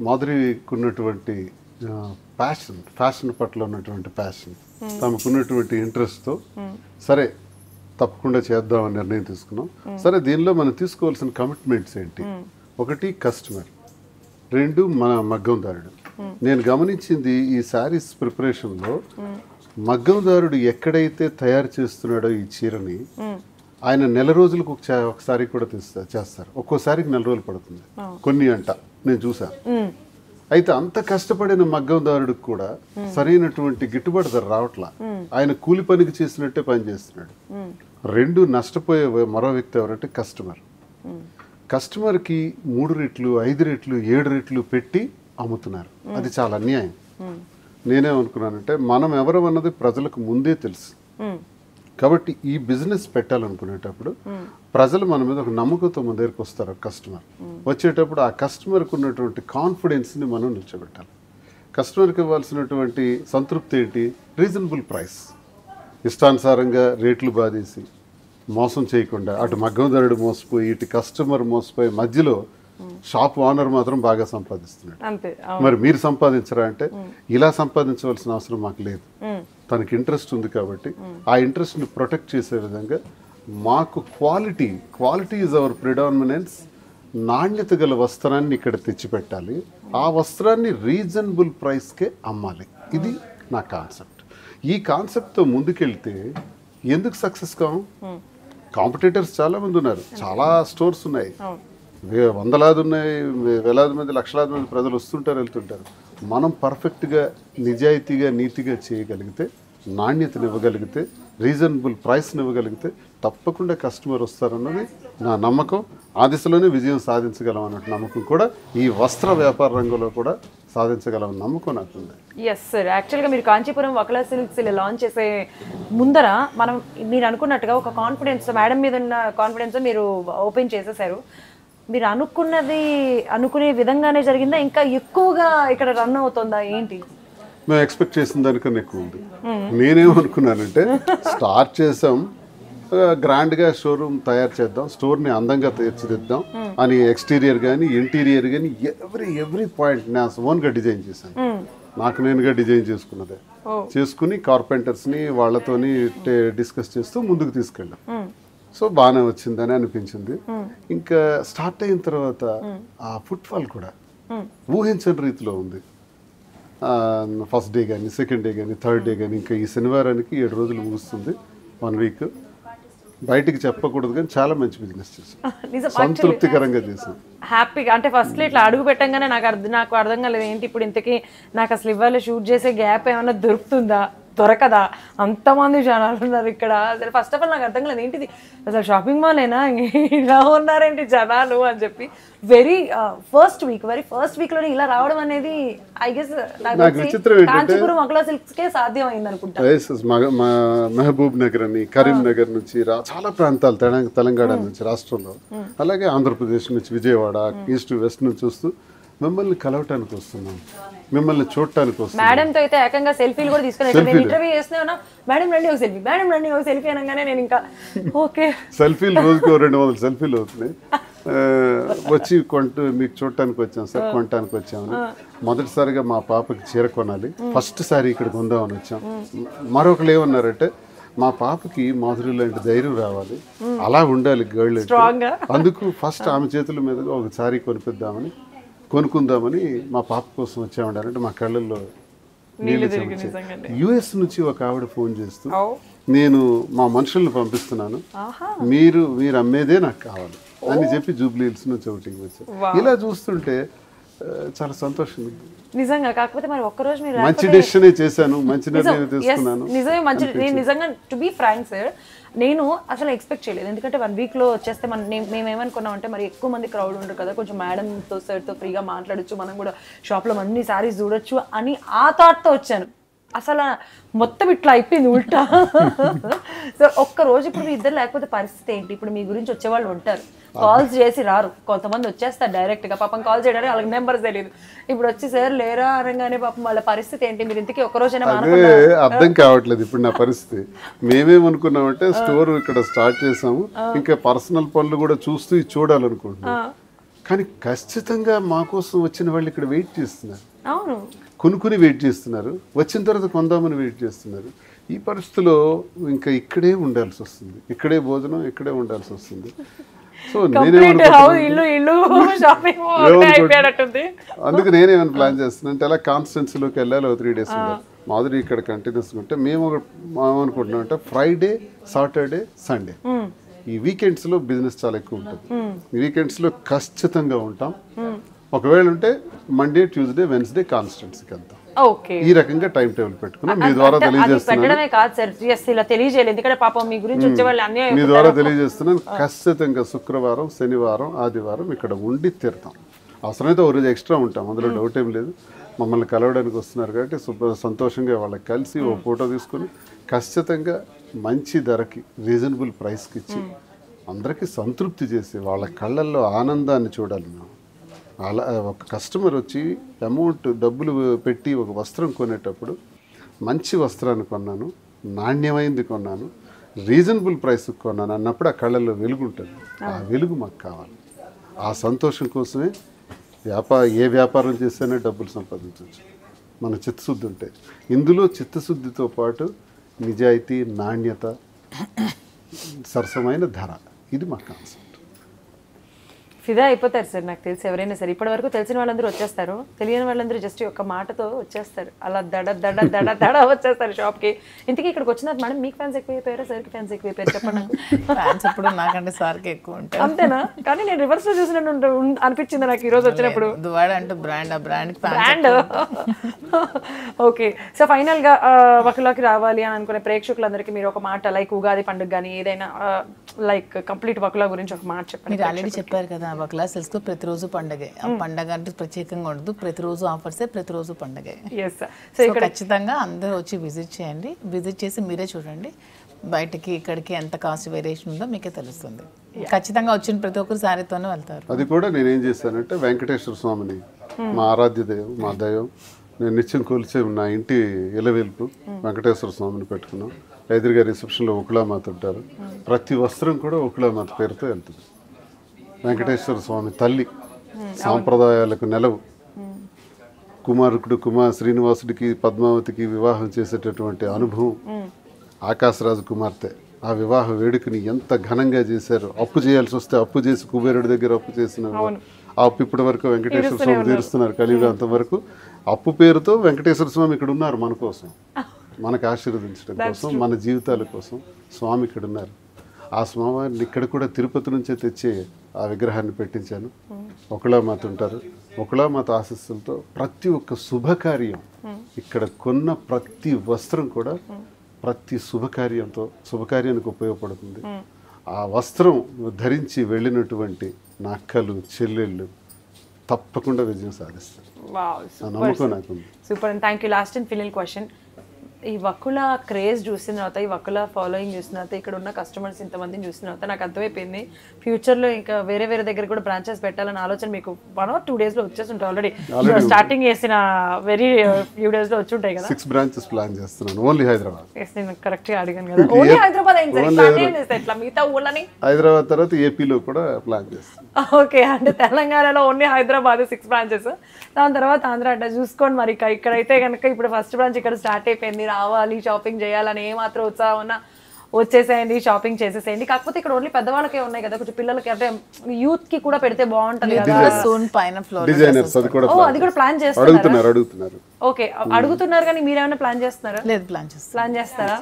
మాధురికి ఉన్నటువంటి ఫ్యాషన్ పట్ల ఉన్నటువంటి ప్యాషన్, తమకున్నటువంటి ఇంట్రెస్ట్తో సరే తప్పకుండా చేద్దామని నిర్ణయం తీసుకున్నాం. సరే దీనిలో మనం తీసుకోవాల్సిన కమిట్మెంట్స్ ఏంటి? ఒకటి కస్టమర్, రెండు మన మగ్గందారుడు. నేను గమనించింది ఈ శారీస్ ప్రిపరేషన్లో మగ్గందారుడు ఎక్కడైతే తయారు చేస్తున్నాడో ఈ చీరని ఆయన నెల రోజులకు ఒకసారి కూడా చేస్తారు. ఒక్కోసారికి 4 రోజులు పడుతుంది కొన్ని అంట నేను చూసాను. అయితే అంత కష్టపడిన మగ్గందారుడికి కూడా సరైనటువంటి గిట్టుబాటు ధర రావట్లా. ఆయన కూలి పనికి చేసినట్టే పని చేస్తున్నాడు. రెండు నష్టపోయే మరో వ్యక్తి ఎవరంటే కస్టమర్. కస్టమర్కి 3 రెట్లు 5 రెట్లు 7 రెట్లు పెట్టి అమ్ముతున్నారు. అది చాలా అన్యాయం. నేనేమనుకున్నానంటే మనం ఎవరు అన్నది ప్రజలకు ముందే తెలుసు. కాబట్టి ఈ బిజినెస్ పెట్టాలనుకునేటప్పుడు ప్రజలు మన మీద ఒక నమ్మకంతో మన దగ్గరికి వస్తారు. కస్టమర్ వచ్చేటప్పుడు ఆ కస్టమర్కి ఉన్నటువంటి కాన్ఫిడెన్స్ని మనం నిల్చోబెట్టాలి. కస్టమర్కి ఇవ్వాల్సినటువంటి సంతృప్తి ఏంటి? Reasonable price. ఇష్టానుసారంగా రేట్లు బాధేసి మోసం చేయకుండా అటు మగ్గందారుడు మోసపోయి ఇటు కస్టమర్ మోసపోయి మధ్యలో షాప్ ఓనర్ మాత్రం బాగా సంపాదిస్తున్నాడు. మరి మీరు సంపాదించరా అంటే ఇలా సంపాదించవలసిన అవసరం మాకు లేదు. తనకి ఇంట్రెస్ట్ ఉంది కాబట్టి ఆ ఇంట్రెస్ట్ని ప్రొటెక్ట్ చేసే విధంగా మాకు క్వాలిటీ ఈజ్ అవర్ ప్రిడామినెన్స్. నాణ్యత గల వస్త్రాన్ని ఇక్కడ తెచ్చిపెట్టాలి. ఆ వస్త్రాన్ని రీజనబుల్ ప్రైస్కే అమ్మాలి. ఇది నా కాన్సెప్ట్. ఈ కాన్సెప్ట్తో ముందుకెళ్తే ఎందుకు సక్సెస్ కావు? కాంపిటీటర్స్ చాలా మంది ఉన్నారు, చాలా స్టోర్స్ ఉన్నాయి, వందలాది ఉన్నాయి, వేలాది మంది లక్షలాది మంది ప్రజలు వస్తుంటారు వెళ్తుంటారు. మనం పర్ఫెక్ట్గా నిజాయితీగా నీతిగా చేయగలిగితే, నాణ్యతను ఇవ్వగలిగితే, రీజనబుల్ ప్రైస్ని ఇవ్వగలిగితే తప్పకుండా కస్టమర్ వస్తారన్నది నా నమ్మకం. ఆ దిశలోనే విజయం సాధించగలం అన్నట్టు నమ్మకం కూడా ఈ వస్త్ర వ్యాపార రంగంలో కూడా సాధించగలం నమ్మకం నాకుంది. ఎస్ సార్, యాక్చువల్గా మీరు కాంచీపురం వకలా సిల్క్స్ లాంచ్ చేసే ముందర మీరు అనుకున్నట్టుగా ఒక కాన్ఫిడెన్స్, మేడం మీద ఉన్న కాన్ఫిడెన్స్ మీరు ఓపెన్ చేసేసారు. మీరు అనుకునే విధంగానే జరిగిందా? ఇంకా ఎక్కువగా ఇక్కడ రన్ అవుతుందా ఏంటి? మేము ఎక్స్పెక్ట్ చేసిన దానికన్నా ఎక్కువ ఉంది. నేనేమనుకున్నానంటే స్టార్ట్ చేసాం, గ్రాండ్గా షోరూమ్ తయారు చేద్దాం, స్టోర్ని అందంగా తీర్చిదిద్దాం అని ఎక్స్టీరియర్ కానీ ఇంటీరియర్ కానీ ఎవ్రీ పాయింట్ నా ఓన్గా డిజైన్ చేశాను. నాకు నేనుగా డిజైన్ చేసుకుని కార్పెంటర్స్ని వాళ్ళతోని డిస్కస్ చేస్తూ ముందుకు తీసుకెళ్ళాం. సో బాగానే వచ్చిందని అనిపించింది. ఇంకా స్టార్ట్ అయిన తర్వాత ఆ ఫుట్ఫాల్ కూడా ఊహించని రీతిలో ఉంది. ఫస్ట్ డే కానీ సెకండ్ డే కానీ థర్డ్ డే కానీ ఇంకా ఈ శనివారానికి 7 రోజులు ముగుస్తుంది, 1 వీక్. బయటికి చెప్పకూడదు కానీ చాలా మంచి బిజినెస్ చేసాం, సంతృప్తికరంగా చేసాం, హ్యాపీగా. అంటే ఫస్ట్ ఇట్లా అడుగు పెట్టంగానే నాకు అర్థం కాలేదు ఏంటి ఇప్పుడు ఇంతకీ నాకు అసలు ఇవాళ షూట్ చేసే గ్యాప్ ఏమన్నా దొరుకుతుందా దొరకదా? అంతమంది జనాలు ఉన్నారు ఇక్కడ. అసలు ఫస్ట్ ఆఫ్ ఆల్ నాకు అర్థం కాలేదు ఏంటిది అసలు షాపింగ్ మాల్ అయినా ఇలా ఉన్నారేంటి జనాలు అని చెప్పి. వెరీ ఫస్ట్ వీక్లోనే ఇలా రావడం అనేది ఐ గెస్ కాంచీపురం వకలా సిల్క్స్కే సాధ్యం అయింది అనుకుంటా. మహబూబ్ నగర్ అని కరీంనగర్ నుంచి చాలా ప్రాంతాలు తెలంగాణ నుంచి రాష్ట్రంలో, అలాగే ఆంధ్రప్రదేశ్ నుంచి విజయవాడ ఈస్ట్ వెస్ట్ నుంచి వస్తూ మిమ్మల్ని కలవటానికి వస్తున్నాం, మిమ్మల్ని చూడటానికి వస్తున్నాం. మేడంతో అయితే ఏకంగా సెల్ఫీలు కూడా తీసుకుని ఇంటర్వ్యూ చేస్తున్నా, మేడం రండి ఒక సెల్ఫీ అనగానే నేను ఇంకా ఓకే. సెల్ఫీలు రోజుకు 200 సెల్ఫీలు అవుతున్నాయి. వచ్చి మీకు చూడటానికి వచ్చాం సార్, కొనటానికి వచ్చామని. మొదటిసారిగా మా పాపకి చీర కొనాలి, ఫస్ట్ సారి ఇక్కడ కొందామని వచ్చాం. మరొకరు ఏమన్నారంటే మా పాపకి మాధురి లాంటి ధైర్యం రావాలి, అలా ఉండాలి గర్ల్, అందుకు ఫస్ట్ ఆమె చేతుల మీదుగా ఒక సారీ కొనుక్కుందామని మా పాప కోసం వచ్చామంటారంటే మా కళ్ళల్లో నీళ్ళు వచ్చాయి. యుఎస్ నుంచి ఒక ఆవిడ ఫోన్ చేస్తూ నేను మా మనుషులను పంపిస్తున్నాను, మీరు అమ్మేదే నాకు కావాలి అని చెప్పి జూబ్లీ హిల్స్ నుంచి ఒకటి వచ్చారు. ఇలా చూస్తుంటే చాలా సంతోషంగా నిజంగా. కాకపోతే మరి ఒక్కరోజు మీరు మంచి డెసిషనే చేశాను, మంచి నిర్ణయం తీసుకున్నాను. నిజమే మంచి. నేను నిజంగా టు బీ ఫ్రాంక్ సార్, నేను అసలు ఎక్స్పెక్ట్ చేయలేదు. ఎందుకంటే 1 వీక్లో వచ్చేస్తే మేము ఏమనుకున్నాం అంటే మరి ఎక్కువ మంది క్రౌడ్ ఉండరు కదా, కొంచెం మేడంతో సార్తో ఫ్రీగా మాట్లాడచ్చు, మనం కూడా షాప్లో అన్ని శారీస్ చూడొచ్చు అని ఆ థాట్తో వచ్చాను. అసలు మొత్తం ఇట్లా అయిపోయింది ఉల్టా. సో ఒక్కరోజు ఇప్పుడు మీ ఇద్దరు లేకపోతే పరిస్థితి ఏంటి? ఇప్పుడు మీ గురించి వచ్చేవాళ్ళు ఉంటారు, కాల్స్ చేసి రారు, కొంతమంది వచ్చేస్తారు డైరెక్ట్గా, పాపం కాల్ చేయడానికి వాళ్ళకి నెంబర్స్ తెలియదు. ఇప్పుడు వచ్చి సార్ లేరా అనగానే పాపం వాళ్ళ పరిస్థితి ఏంటి? మీరు ఇంతకీ ఒక్కరోజైనా అర్థం కావట్లేదు ఇప్పుడు నా పరిస్థితి. మేమేమనుకున్నామంటే స్టోర్ ఇక్కడ స్టార్ట్ చేసాము, ఇంకా పర్సనల్ పనులు కూడా చూస్తూ చూడాలనుకుంటున్నాం. కానీ ఖచ్చితంగా మా కోసం వచ్చిన వాళ్ళు ఇక్కడ వెయిట్ చేస్తున్నారు, అవును, కొనుక్కుని వెయిట్ చేస్తున్నారు, వచ్చిన తర్వాత కొందామని వెయిట్ చేస్తున్నారు. ఈ పరిస్థితిలో ఇంకా ఇక్కడే ఉండాల్సి వస్తుంది, ఇక్కడే భోజనం, ఇక్కడే ఉండాల్సి వస్తుంది. సో అందుకే నేనేమైనా ప్లాన్ చేస్తున్నాను అంటే అలా కాన్స్టెన్సీలోకి వెళ్ళాలి. 3 days మాధురి ఇక్కడ కంటిన్యూస్ ఉంటే మేము ఏమనుకుంటున్నాం అంటే ఫ్రైడే, సాటర్డే, సండే ఈ వీకెండ్స్లో బిజినెస్ చాలా ఎక్కువ ఉంటుంది. వీకెండ్స్లో ఖచ్చితంగా ఉంటాం. ఒకవేళ ఉంటే మండే, ట్యూస్డే, వెన్స్డే కాన్స్టెన్సీకి వెళ్తాం. ఈ రకంగా టైం టేబుల్ పెట్టుకున్నాం. మీ ద్వారా తెలియజేస్తున్నాను ఖచ్చితంగా శుక్రవారం, శనివారం, ఆదివారం ఇక్కడ ఉండి తీరుతాం. అవసరమైతే ఒక రోజు ఎక్స్ట్రా ఉంటాం, అందులో డౌట్ ఏం లేదు. మమ్మల్ని కలవడానికి వస్తున్నారు కాబట్టి సంతోషంగా వాళ్ళకి కలిసి ఓ ఫోటో తీసుకుని ఖచ్చితంగా మంచి ధరకి రీజనబుల్ ప్రైస్కి ఇచ్చి అందరికీ సంతృప్తి చేసి వాళ్ళ కళ్ళల్లో ఆనందాన్ని చూడాలి. మేము అలా ఒక కస్టమర్ వచ్చి అమౌంట్ డబ్బులు పెట్టి ఒక వస్త్రం కొనేటప్పుడు మంచి వస్త్రాన్ని కొన్నాను, నాణ్యమైనది కొన్నాను, రీజనబుల్ ప్రైస్కి కొన్నాను అన్నప్పుడు ఆ కళ్ళల్లో వెలుగు ఉంటుంది. ఆ వెలుగు మాకు కావాలి. ఆ సంతోషం కోసమే ఏ వ్యాపారం చేస్తేనే డబ్బులు సంపాదించవచ్చు మన చిత్తశుద్ధి ఉంటే. ఇందులో చిత్తశుద్ధితో పాటు నిజాయితీ, నాణ్యత, సరసమైన ధర, ఇది మా కాన్సెప్ట్. ఫిదా అయిపోతారు సార్ నాకు తెలిసి ఎవరైనా సరే. ఇప్పటి వరకు తెలిసిన వాళ్ళందరూ వచ్చేస్తారు, తెలియని వాళ్ళందరూ జస్ట్ ఒక మాటతో వచ్చేస్తారు, అలా దడ దడ దడ దడ వచ్చేస్తారు షాప్కి. ఇంతకీ ఇక్కడికి వచ్చినాక మేడం మీకు ఫ్యాన్స్ ఎక్కువైపోయారా సార్కి ఫ్యాన్స్ ఎక్కువైపోయారు చెప్పండి నాకు. ఫ్యాన్స్ ఎప్పుడు నాకంటే సార్కి ఎక్కువ ఉంటాయి. అంతేనా? కానీ నేను రివర్స్ లో చూసినట్టు అనిపించింది నాకు ఈరోజు వచ్చినప్పుడు. దువాడ అంటే బ్రాండ్, ఆ brand brand. Okay, so final గా వకులాకి రావాలి అని అనుకునే ప్రేక్షకులందరికీ మీరు ఒక మాట, లైక్ ఉగాది పండుగ కానీ ఏదైనా లైక్ కంప్లీట్ వకులా గురించి ఒక మాట చెప్పండి. మీరు ఆల్రెడీ చెప్పారు కదా, వకులా సిల్క్స్ ప్రతిరోజు పండగే. ఆ పండగ అంటే ప్రత్యేకంగా ఉండదు, ప్రతిరోజు ఆఫర్సే, ప్రతిరోజు పండగే. సో ఖచ్చితంగా అందరూ వచ్చి విజిట్ చేయండి. విజిట్ చేసి మీరే చూడండి, బయటకి ఇక్కడికి ఎంత కాస్ట్ వేరియేషన్ ఉందో మీకే తెలుస్తుంది. ఖచ్చితంగా వచ్చిన ప్రతి ఒక్కరు శారీతోనే వెళ్తారు. అది కూడా నేనేం చేశానంటే వెంకటేశ్వర స్వామిని మా ఆరాధ్య దైవం, మా దైవం, నేను నిత్యం కొలిచే నా ఇంటి ఇలవెల్పు వెంకటేశ్వర స్వామిని పెట్టుకున్నాం. ఎదురుగా రిసెప్షన్లో ఉకులామాత ఉంటారు. ప్రతి వస్త్రం కూడా ఉకులామాత పేరుతో వెళ్తుంది. వెంకటేశ్వర స్వామి తల్లి, సాంప్రదాయాలకు నెలవు. శ్రీనివాసుడికి పద్మావతికి వివాహం చేసేటటువంటి అనుభవం. ఆకాశరాజు కుమార్తె ఆ వివాహ వేడుకని ఎంత ఘనంగా చేశారు. అప్పు చేయాల్సి వస్తే అప్పు చేసి కుబేరుడి దగ్గర అప్పు చేసిన ఆ అప్పు ఇప్పటి వరకు వెంకటేశ్వర స్వామి తీరుస్తున్నారు. కలియుగాంతం వరకు అప్పు పేరుతో వెంకటేశ్వర స్వామి ఇక్కడ ఉన్నారు మన కోసం, మనకు ఆశీర్వదించడం కోసం, మన జీవితాల కోసం స్వామి ఇక్కడ ఉన్నారు. ఆ స్వామిని ఇక్కడ కూడా తిరుపతి నుంచే తెచ్చే ఆ విగ్రహాన్ని పెట్టించాను. ఒకళామాత ఉంటారు. ఒకళామాత ఆశీస్సులతో ప్రతి ఒక్క శుభకార్యం, ఇక్కడ కొన్న ప్రతి వస్త్రం కూడా ప్రతి శుభకార్యానికి ఉపయోగపడుతుంది. ఆ వస్త్రం ధరించి వెళ్ళినటువంటి నా అక్కలు, చెల్లెళ్ళు తప్పకుండా విజయం సాధిస్తారు. నమ్మకం నాకుంది. Super and thank you. Last and final question, ఈ వకుల క్రేజ్ చూసిన తర్వాత, ఈ వకుల ఫాలోయింగ్ చూసిన తర్వాత, ఇక్కడ ఉన్న కస్టమర్స్ ఇంతమందిని చూసిన తర్వాత నాకు అర్థమైపోయింది ఫ్యూచర్లో ఇంకా వేరే వేరే దగ్గర కూడా బ్రాంచెస్ పెట్టాలని ఆలోచన మీకు 1 or 2 days లో వచ్చేసి ఉంటాయి. ఆల్రెడీ స్టార్టింగ్ చేసిన వెరీ ఫ్యూ డేస్ లో వచ్చి ఉంటాయి కదా. 6 branches ప్లాన్ చేస్తున్నాను, ఓన్లీ హైదరాబాద్. నేను కరెక్ట్ గా అడిగాను కదా, ఓన్లీ హైదరాబాద్ అయింది ఇట్లా మిగతా ఊళ్ళని. హైదరాబాద్ తర్వాత ఏపీలో కూడా ప్లాన్ చేస్తాను. ఓకే, అంటే తెలంగాణలో ఓన్లీ హైదరాబాద్ 6 branches, దాని తర్వాత ఆంధ్ర అట్లా చూసుకోండి. మరి ఇక్కడైతే కనుక ఇప్పుడు ఫస్ట్ బ్రాంచ్ ఇక్కడ స్టార్ట్ అయిపోయింది. రావాలి, షాపింగ్ చేయాలని ఏమాత్రం ఉత్సాహం ఉన్నా వచ్చేసేయండి, షాపింగ్ చేసేసేయండి. కాకపోతే ఇక్కడ ఓన్లీ పెద్దవాళ్ళకే ఉన్నాయి కదా, కొంచెం పిల్లలకి అంటే యూత్ కి కూడా పెడితే బాగుంటది కదా. అది కూడా ప్లాన్ చేస్తున్నారు. అడుగుతున్నారు ఓకే, అడుగుతున్నారు కానీ మీరేమైనా ప్లాన్ చేస్తున్నారా? లేదు, ప్లాన్ చేస్తారా?